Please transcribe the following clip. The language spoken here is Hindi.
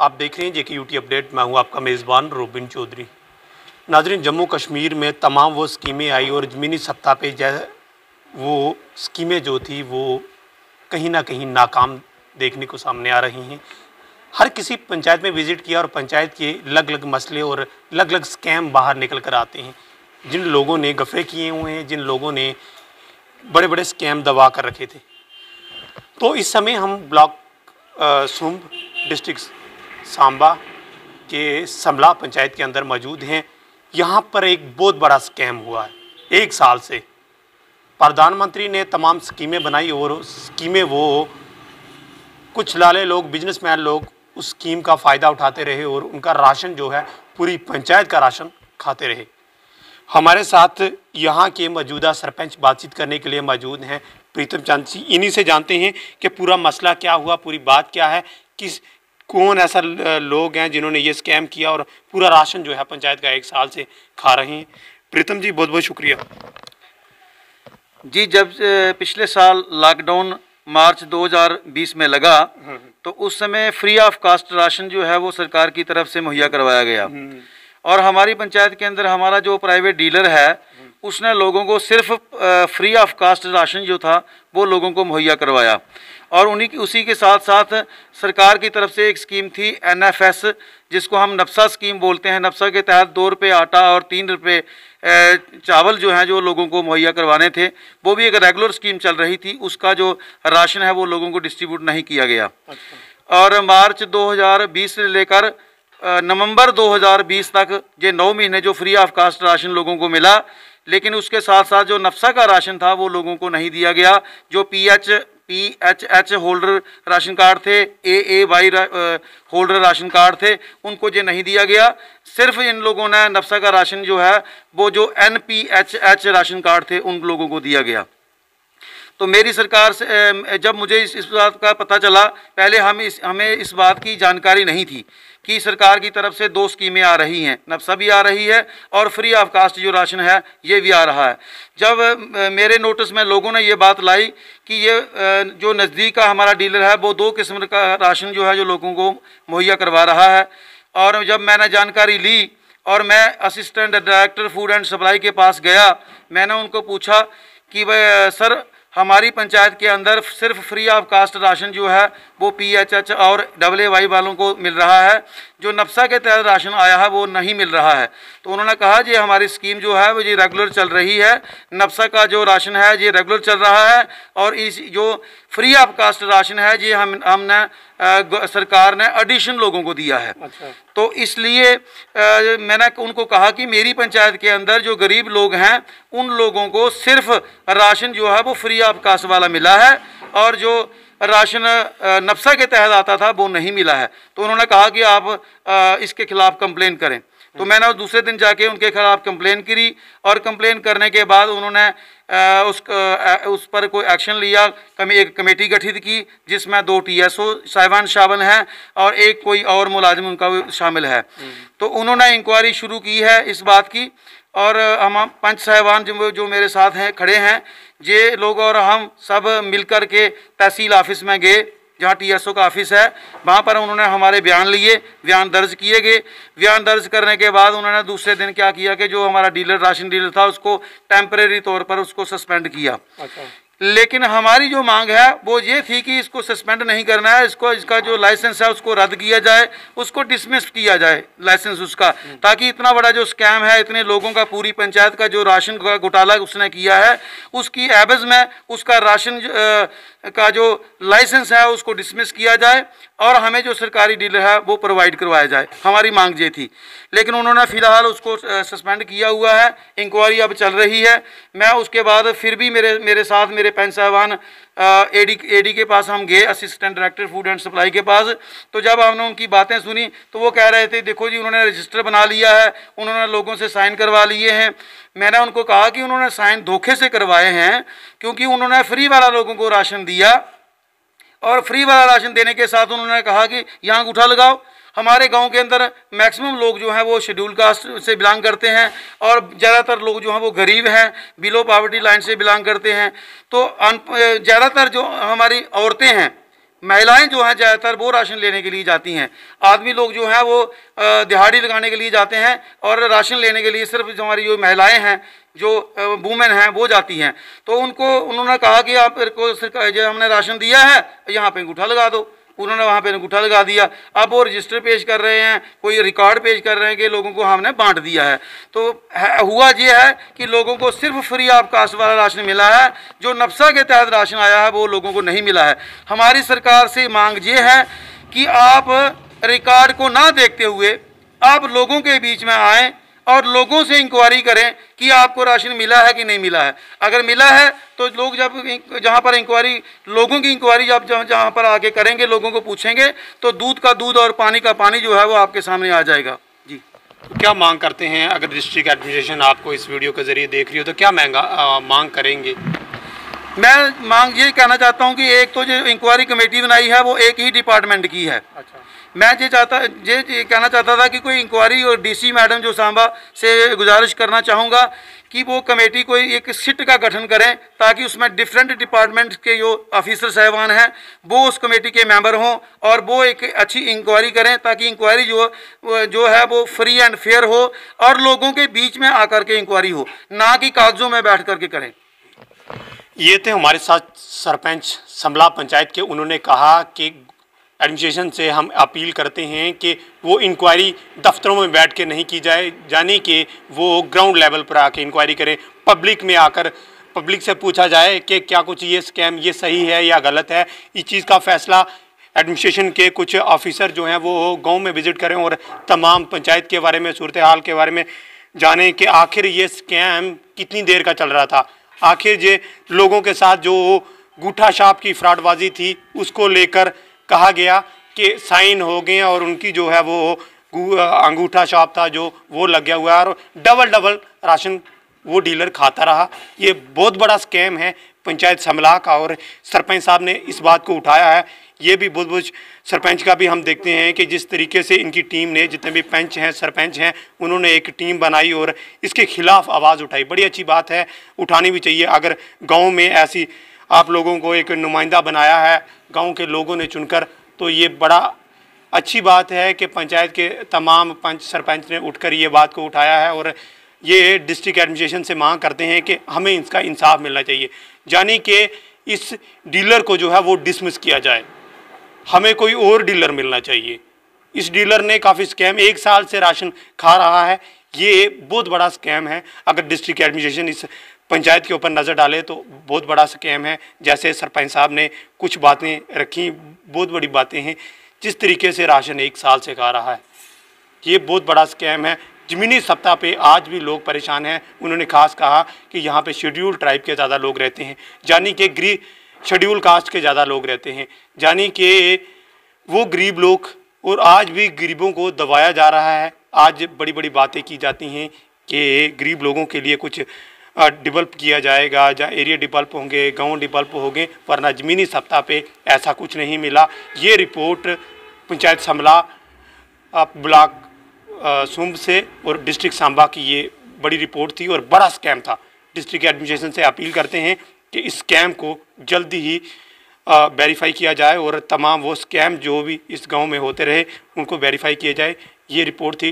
आप देख रहे हैं जेके यूटी अपडेट। मैं हूं आपका मेज़बान रोबिन चौधरी। नाज़रीन, जम्मू कश्मीर में तमाम वो स्कीमें आई और ज़मीनी सत्ता पे वो स्कीमें जो थी वो कहीं ना कहीं नाकाम देखने को सामने आ रही हैं। हर किसी पंचायत में विज़िट किया और पंचायत के अलग अलग मसले और अलग अलग स्कैम बाहर निकल कर आते हैं। जिन लोगों ने गफ़े किए हुए हैं, जिन लोगों ने बड़े बड़े स्कैम दबा कर रखे थे। तो इस समय हम ब्लॉक सुंब डिस्ट्रिक्ट सांबा के समला पंचायत के अंदर मौजूद हैं। यहाँ पर एक बहुत बड़ा स्कैम हुआ है। 1 साल से प्रधानमंत्री ने तमाम स्कीमें बनाई और स्कीमें वो कुछ लाले लोग, बिजनेसमैन लोग उस स्कीम का फ़ायदा उठाते रहे और उनका राशन जो है पूरी पंचायत का राशन खाते रहे। हमारे साथ यहाँ के मौजूदा सरपंच बातचीत करने के लिए मौजूद हैं, प्रीतम चंद जी। इन्हीं से जानते हैं कि पूरा मसला क्या हुआ, पूरी बात क्या है, कौन ऐसा लोग हैं जिन्होंने ये स्कैम किया और पूरा राशन जो है पंचायत का 1 साल से खा रहे हैं। प्रीतम जी, बहुत बहुत शुक्रिया जी। जब पिछले साल लॉकडाउन मार्च 2020 में लगा तो उस समय फ्री ऑफ कास्ट राशन जो है वो सरकार की तरफ से मुहैया करवाया गया और हमारी पंचायत के अंदर हमारा जो प्राइवेट डीलर है उसने लोगों को सिर्फ फ्री ऑफ कास्ट राशन जो था वो लोगों को मुहैया करवाया। और उसी के साथ साथ सरकार की तरफ से एक स्कीम थी NFS, जिसको हम नफ्सा स्कीम बोलते हैं। नफ्सा के तहत 2 रुपये आटा और 3 रुपये चावल जो हैं जो लोगों को मुहैया करवाने थे, वो भी एक रेगुलर स्कीम चल रही थी। उसका जो राशन है वो लोगों को डिस्ट्रीब्यूट नहीं किया गया। और मार्च 2020 से लेकर नवंबर 2020 तक ये 9 महीने जो फ्री ऑफ कास्ट राशन लोगों को मिला, लेकिन उसके साथ साथ जो नफ्सा का राशन था वो लोगों को नहीं दिया गया। जो PHH होल्डर राशन कार्ड थे, AAY होल्डर राशन कार्ड थे, उनको ये नहीं दिया गया। सिर्फ इन लोगों ने नफ्सा का राशन जो है वो जो NPHH राशन कार्ड थे उन लोगों को दिया गया। तो मेरी सरकार से जब मुझे इस बात का पता चला, पहले हमें इस बात की जानकारी नहीं थी कि सरकार की तरफ से 2 स्कीमें आ रही हैं, नफ्सा भी आ रही है और फ्री ऑफ कास्ट जो राशन है ये भी आ रहा है। जब मेरे नोटिस में लोगों ने ये बात लाई कि ये जो नज़दीक का हमारा डीलर है वो 2 किस्म का राशन जो है जो लोगों को मुहैया करवा रहा है, और जब मैंने जानकारी ली और मैं assistant director food and supply के पास गया, मैंने उनको पूछा कि भाई सर, हमारी पंचायत के अंदर सिर्फ फ्री ऑफ कास्ट राशन जो है वो PHH और AAY वालों को मिल रहा है, जो नफ्सा के तहत राशन आया है वो नहीं मिल रहा है। तो उन्होंने कहा जी हमारी स्कीम जो है वो ये रेगुलर चल रही है, नफ्सा का जो राशन है ये रेगुलर चल रहा है और इस जो फ्री ऑफ कास्ट राशन है ये हमने सरकार ने एडिशन लोगों को दिया है। अच्छा। तो इसलिए मैंने उनको कहा कि मेरी पंचायत के अंदर जो गरीब लोग हैं उन लोगों को सिर्फ राशन जो है वो फ्री ऑफ कास्ट वाला मिला है और जो राशन नफ्सा के तहत आता था वो नहीं मिला है। तो उन्होंने कहा कि आप इसके खिलाफ कंप्लेन करें। तो मैंने दूसरे दिन जाके उनके खिलाफ कंप्लेन करी और कंप्लेन करने के बाद उन्होंने उस पर कोई एक्शन लिया। एक कमेटी गठित की जिसमें 2 TSO साहिबान शामिल हैं और एक कोई और मुलाजिम उनका शामिल है। तो उन्होंने इंक्वायरी शुरू की है इस बात की और हम पंच साहिबान जो मेरे साथ हैं खड़े हैं, ये लोग और हम सब मिलकर के तहसील ऑफिस में गए जहाँ TSO का ऑफिस है। वहाँ पर उन्होंने हमारे बयान लिए, बयान दर्ज किए गए। बयान दर्ज करने के बाद उन्होंने दूसरे दिन क्या किया कि जो हमारा राशन डीलर था उसको टेम्परेरी तौर पर उसको सस्पेंड किया। अच्छा। लेकिन हमारी जो मांग है वो ये थी कि इसको सस्पेंड नहीं करना है, इसका जो लाइसेंस है उसको रद्द किया जाए, उसको डिसमिस किया जाए लाइसेंस उसका, ताकि इतना बड़ा जो स्कैम है, इतने लोगों का, पूरी पंचायत का जो राशन का घोटाला उसने किया है, उसकी एवज में उसका राशन का जो लाइसेंस है उसको डिसमिस किया जाए और हमें जो सरकारी डीलर है वो प्रोवाइड करवाया जाए। हमारी मांग ये थी। लेकिन उन्होंने फ़िलहाल उसको सस्पेंड किया हुआ है, इंक्वायरी अब चल रही है। मैं उसके बाद फिर भी मेरे साथ मेरे पंच साहिबान AD के पास हम गए, assistant director food and supply के पास। तो जब हमने उनकी बातें सुनी तो वो कह रहे थे देखो जी उन्होंने रजिस्टर बना लिया है, उन्होंने लोगों से साइन करवा लिए हैं। मैंने उनको कहा कि उन्होंने साइन धोखे से करवाए हैं, क्योंकि उन्होंने फ्री वाला लोगों को राशन दिया और फ्री वाला राशन देने के साथ उन्होंने कहा कि यहाँ अंगूठा लगाओ। हमारे गांव के अंदर मैक्सिमम लोग जो हैं वो शेड्यूल कास्ट से बिलोंग करते हैं और ज़्यादातर लोग जो हैं वो गरीब हैं, बिलो पॉवर्टी लाइन से बिलोंग करते हैं। तो ज़्यादातर जो हमारी औरतें हैं महिलाएं जो हैं ज़्यादातर वो राशन लेने के लिए जाती हैं। आदमी लोग जो हैं वो दिहाड़ी लगाने के लिए जाते हैं और राशन लेने के लिए सिर्फ जो हमारी जो महिलाएं हैं, जो वुमेन हैं, वो जाती हैं। तो उनको उन्होंने कहा कि आप को सरकार जो हमने राशन दिया है यहाँ पे अंगूठा लगा दो। उन्होंने वहाँ पे अंगूठा लगा दिया। अब वो रजिस्टर पेश कर रहे हैं, कोई रिकॉर्ड पेश कर रहे हैं कि लोगों को हमने बांट दिया है। तो हुआ ये है कि लोगों को सिर्फ फ्री ऑफ कास्ट वाला राशन मिला है, जो नफ्सा के तहत राशन आया है वो लोगों को नहीं मिला है। हमारी सरकार से मांग ये है कि आप रिकॉर्ड को ना देखते हुए आप लोगों के बीच में आएँ और लोगों से इंक्वायरी करें कि आपको राशन मिला है कि नहीं मिला है। अगर मिला है तो लोग जब जहाँ पर इंक्वायरी, लोगों की इंक्वायरी जब जहाँ पर आके करेंगे, लोगों को पूछेंगे, तो दूध का दूध और पानी का पानी जो है वो आपके सामने आ जाएगा। जी, तो क्या मांग करते हैं? अगर डिस्ट्रिक्ट एडमिनिस्ट्रेशन आपको इस वीडियो के ज़रिए देख रही हो तो क्या मांग करेंगे? मैं मांग ये कहना चाहता हूँ कि एक तो जो इंक्वायरी कमेटी बनाई है वो एक ही डिपार्टमेंट की है। अच्छा, मैं ये कहना चाहता था कि कोई इंक्वायरी, और डीसी मैडम जो सांबा से गुजारिश करना चाहूँगा कि वो कमेटी कोई एक सिट का गठन करें, ताकि उसमें डिफरेंट डिपार्टमेंट के जो ऑफिसर साहबान हैं वो उस कमेटी के मेंबर हों और वो एक अच्छी इंक्वायरी करें, ताकि इंक्वायरी जो है वो फ्री एंड फेयर हो और लोगों के बीच में आकर के इंक्वायरी हो, ना कि कागजों में बैठ करके करें। ये थे हमारे साथ सरपंच समला पंचायत के। उन्होंने कहा कि एडमिनिस्ट्रेशन से हम अपील करते हैं कि वो इंक्वायरी दफ्तरों में बैठ के नहीं की जाए, यानी कि वो ग्राउंड लेवल पर आके इंक्वायरी करें, पब्लिक में आकर पब्लिक से पूछा जाए कि क्या कुछ ये स्कैम ये सही है या गलत है। इस चीज़ का फैसला एडमिनिस्ट्रेशन के कुछ ऑफिसर जो हैं वो गांव में विज़िट करें और तमाम पंचायत के बारे में, सूरत हाल के बारे में जानें कि आखिर ये स्कैम कितनी देर का चल रहा था। आखिर ये लोगों के साथ जो गूठा छाप की फ्रॉडबाजी थी उसको लेकर कहा गया कि साइन हो गए और उनकी जो है वो अंगूठा छाप था जो वो लग गया हुआ है और डबल राशन वो डीलर खाता रहा। ये बहुत बड़ा स्कैम है पंचायत समला का और सरपंच साहब ने इस बात को उठाया है। ये भी बहुत सरपंच का भी हम देखते हैं कि जिस तरीके से इनकी टीम ने, जितने भी पंच हैं, सरपंच हैं, उन्होंने एक टीम बनाई और इसके खिलाफ आवाज़ उठाई। बड़ी अच्छी बात है, उठानी भी चाहिए। अगर गांव में ऐसी आप लोगों को एक नुमाइंदा बनाया है गांव के लोगों ने चुनकर, तो ये बड़ा अच्छी बात है कि पंचायत के तमाम पंच सरपंच ने उठकर ये बात को उठाया है और ये डिस्ट्रिक्ट एडमिनिस्ट्रेशन से मांग करते हैं कि हमें इसका इंसाफ मिलना चाहिए, यानी कि इस डीलर को जो है वो डिसमिस किया जाए, हमें कोई और डीलर मिलना चाहिए। इस डीलर ने काफ़ी स्कैम, 1 साल से राशन खा रहा है, ये बहुत बड़ा स्कैम है। अगर डिस्ट्रिक्ट एडमिनिस्ट्रेशन इस पंचायत के ऊपर नज़र डाले तो बहुत बड़ा स्कैम है। जैसे सरपंच साहब ने कुछ बातें रखी, बहुत बड़ी बातें हैं। जिस तरीके से राशन 1 साल से खा रहा है, ये बहुत बड़ा स्कैम है। ज़मीनी सत्ता पे आज भी लोग परेशान हैं। उन्होंने खास कहा कि यहाँ पे शेड्यूल ट्राइब के ज़्यादा लोग रहते हैं, यानी कि शेड्यूल कास्ट के ज़्यादा लोग रहते हैं, यानी कि वो गरीब लोग, और आज भी गरीबों को दबाया जा रहा है। आज बड़ी बड़ी बातें की जाती हैं कि गरीब लोगों के लिए कुछ डेवलप किया जाएगा, जहाँ एरिया डेवलप होंगे, गांव डेवलप होंगे, वरना ज़मीनी सत्ता पे ऐसा कुछ नहीं मिला। ये रिपोर्ट पंचायत समला ब्लॉक सुंब से और डिस्ट्रिक्ट सांबा की ये बड़ी रिपोर्ट थी और बड़ा स्कैम था। डिस्ट्रिक्ट एडमिनिस्ट्रेशन से अपील करते हैं कि इस स्कैम को जल्दी ही वेरीफाई किया जाए और तमाम वो स्कैम जो भी इस गांव में होते रहे उनको वेरीफाई किया जाए। ये रिपोर्ट थी